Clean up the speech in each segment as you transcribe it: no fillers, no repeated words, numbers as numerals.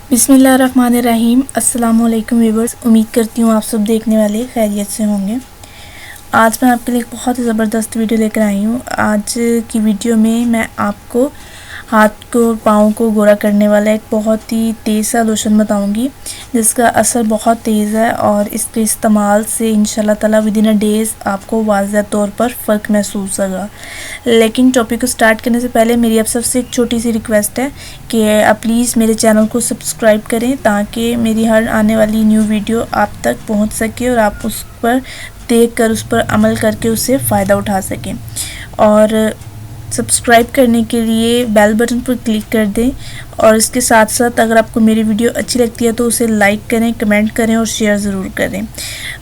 बिस्मिल्लाहिर्रहमानिर्रहीम। अस्सलाम वालेकुम व्यूअर्स, उम्मीद करती हूँ आप सब देखने वाले खैरियत से होंगे। आज मैं आपके लिए एक बहुत ही ज़बरदस्त वीडियो लेकर आई हूँ। आज की वीडियो में मैं आपको हाथ को पाँव को गोरा करने वाला एक बहुत ही तेज़ सा लोशन बताऊंगी, जिसका असर बहुत तेज़ है और इसके इस्तेमाल से इंशाल्लाह ताला विदिन अ डेज़ आपको वाज़ह तौर पर फ़र्क महसूस होगा। लेकिन टॉपिक को स्टार्ट करने से पहले मेरी आप सबसे एक छोटी सी रिक्वेस्ट है कि आप प्लीज़ मेरे चैनल को सब्सक्राइब करें, ताकि मेरी हर आने वाली न्यू वीडियो आप तक पहुँच सके और आप उस पर देख कर उस पर अमल करके उससे फ़ायदा उठा सकें। और सब्सक्राइब करने के लिए बेल बटन पर क्लिक कर दें और इसके साथ साथ अगर आपको मेरी वीडियो अच्छी लगती है तो उसे लाइक करें, कमेंट करें और शेयर ज़रूर करें।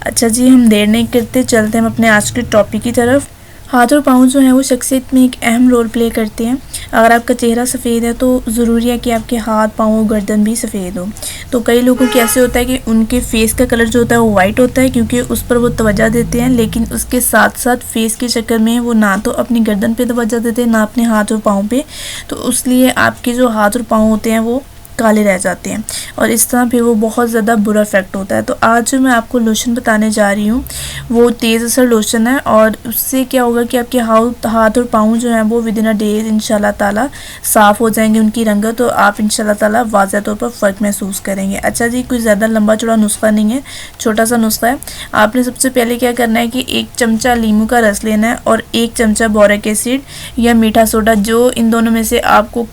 अच्छा जी, हम देर नहीं करते, चलते हम अपने आज के टॉपिक की तरफ। हाथ और पाँव जो हैं वो शख्सियत में एक अहम रोल प्ले करते हैं। अगर आपका चेहरा सफ़ेद है तो ज़रूरी है कि आपके हाथ, पाँव और गर्दन भी सफ़ेद हो। तो कई लोगों को ऐसे होता है कि उनके फेस का कलर जो होता है वो वाइट होता है, क्योंकि उस पर वो तवज्जो देते हैं, लेकिन उसके साथ साथ फेस के चक्कर में वो ना तो अपनी गर्दन पे तवज्जो देते हैं, ना अपने हाथ और पाँव पे। तो इसलिए आपके जो हाथ और पाँव होते हैं वो काले रह जाते हैं और इस तरह फिर वो बहुत ज़्यादा बुरा इफ़ेक्ट होता है। तो आज जो मैं आपको लोशन बताने जा रही हूँ वो तेज़ असर लोशन है और उससे क्या होगा कि आपके हाथ और पाँव जो हैं वो विदिन अ डेज इंशाल्लाह ताला साफ़ हो जाएंगे, उनकी रंगत, तो आप इंशाल्लाह ताला वाज़ह तौर पर फ़र्क महसूस करेंगे। अच्छा जी, कोई ज़्यादा लंबा चौड़ा नुस्खा नहीं है, छोटा सा नुस्खा है। आपने सबसे पहले क्या करना है कि 1 चमचा नींबू का रस लेना है और 1 चमचा बोरिक एसिड या मीठा सोडा, जो इन दोनों में से आपको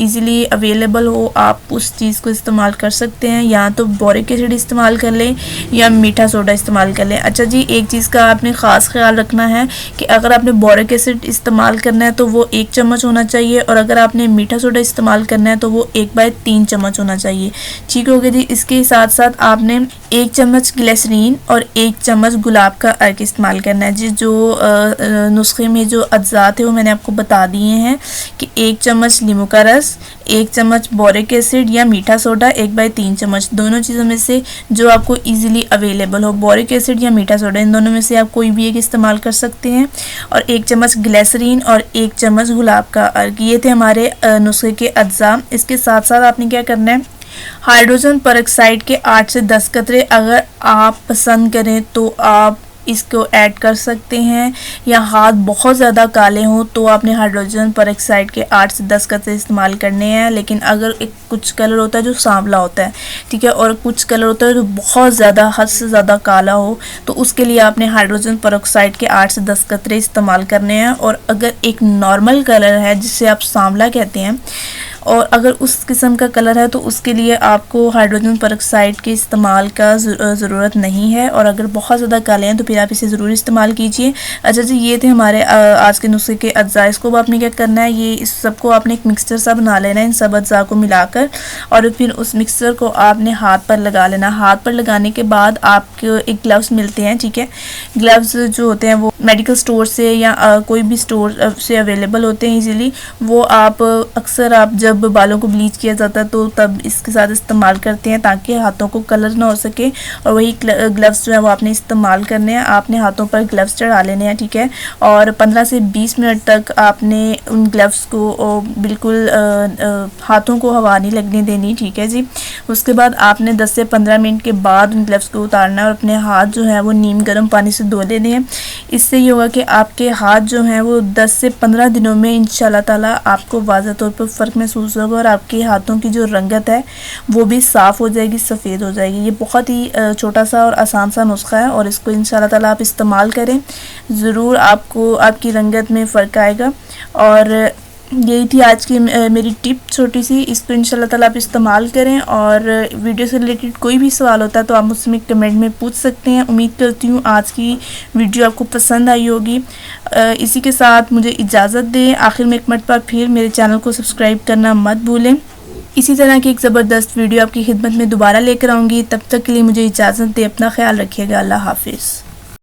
ईज़िली अवेलेबल हो आप उस चीज़ को इस्तेमाल कर सकते हैं। या तो बोरिक एसिड इस्तेमाल कर लें या मीठा सोडा इस्तेमाल कर लें। अच्छा जी, एक चीज़ का आपने ख़ास ख्याल रखना है कि अगर आपने बोरिक एसिड इस्तेमाल करना है तो वो 1 चम्मच होना चाहिए और अगर आपने मीठा सोडा इस्तेमाल करना है तो वो 1/3 चम्मच होना चाहिए। ठीक हो गया जी। इसके साथ साथ आपने 1 चम्मच ग्लिसरीन और 1 चम्मच गुलाब का अर्क इस्तेमाल करना है जी। जो नुस्खे में जो अज्जा थे वो मैंने आपको बता दिए हैं कि 1 चम्मच नींबू का रस, 1 चम्मच बोरिक एसिड या मीठा सोडा, 1/3 चम्मच, दोनों चीज़ों में से जो आपको इजीली अवेलेबल हो, बोरिक एसिड या मीठा सोडा, इन दोनों में से आप कोई भी एक इस्तेमाल कर सकते हैं। और 1 चम्मच ग्लिसरीन और 1 चम्मच गुलाब का अर्क, ये थे हमारे नुस्खे के अज्जा। इसके साथ साथ आपने क्या करना है, हाइड्रोजन परऑक्साइड के 8 से 10 कतरे अगर आप पसंद करें तो आप इसको ऐड कर सकते हैं, या हाथ बहुत ज़्यादा काले हों तो आपने हाइड्रोजन परऑक्साइड के 8 से 10 कतरे इस्तेमाल करने हैं। लेकिन अगर एक कुछ कलर होता है जो सांवला होता है, ठीक है, और कुछ कलर होता है जो बहुत ज़्यादा हद से ज़्यादा काला हो, तो उसके लिए आपने हाइड्रोजन परऑक्साइड के 8 से 10 कतरे इस्तेमाल करने हैं। और अगर एक नॉर्मल कलर है जिसे आप सांवला कहते हैं और अगर उस किस्म का कलर है तो उसके लिए आपको हाइड्रोजन परऑक्साइड के इस्तेमाल का ज़रूरत नहीं है। और अगर बहुत ज़्यादा काले हैं तो फिर आप इसे ज़रूर इस्तेमाल कीजिए। अच्छा जी, ये थे हमारे आज के नुस्खे के अज्जा। इसको आपने क्या करना है, ये इस सबको आपने एक मिक्सचर सा बना लेना है इन सब अज्जा को मिलाकर, और फिर उस मिक्सचर को आपने हाथ पर लगा लेना। हाथ पर लगाने के बाद आपको एक ग्लव्स मिलते हैं, ठीक है, ग्लव्स जो होते हैं वो मेडिकल स्टोर से या कोई भी स्टोर से अवेलेबल होते हैं ईज़िली। वो आप अक्सर आप जब बालों को ब्लीच किया जाता है तो तब इसके साथ इस्तेमाल करते हैं ताकि हाथों को कलर ना हो सके। और वही ग्लव्स जो है वो आपने इस्तेमाल करने हैं, आपने हाथों पर ग्लव्स चढ़ा लेने हैं, ठीक है। और 15 से 20 मिनट तक आपने उन ग्लव्स को बिल्कुल हाथों को हवा नहीं लगने देनी, ठीक है जी। उसके बाद आपने 10 से 15 मिनट के बाद उन ग्लव्स को उतारना है और अपने हाथ जो है वो नीम गर्म पानी से धो लेने हैं। इससे ये होगा कि आपके हाथ जो हैं वो 10 से 15 दिनों में इंशाल्लाह ताला आपको वाज़ह तौर पर फ़र्क महसूस होगा और आपके हाथों की जो रंगत है वो भी साफ़ हो जाएगी, सफ़ेद हो जाएगी। ये बहुत ही छोटा सा और आसान सा नुस्खा है और इसको इंशाल्लाह ताला आप इस्तेमाल करें, ज़रूर आपको आपकी रंगत में फ़र्क आएगा। और यही थी आज की मेरी टिप छोटी सी, इसको इंशाल्लाह ताला आप इस्तेमाल करें। और वीडियो से रिलेटेड कोई भी सवाल होता है तो आप मुझसे कमेंट में पूछ सकते हैं। उम्मीद करती हूँ आज की वीडियो आपको पसंद आई होगी। इसी के साथ मुझे इजाज़त दें। आखिर में एक मरतबा फिर मेरे चैनल को सब्सक्राइब करना मत भूलें। इसी तरह की एक ज़बरदस्त वीडियो आपकी खिदमत में दोबारा लेकर आऊँगी। तब तक के लिए मुझे इजाज़त दें। अपना ख्याल रखिएगा। अल्लाह हाफिज़।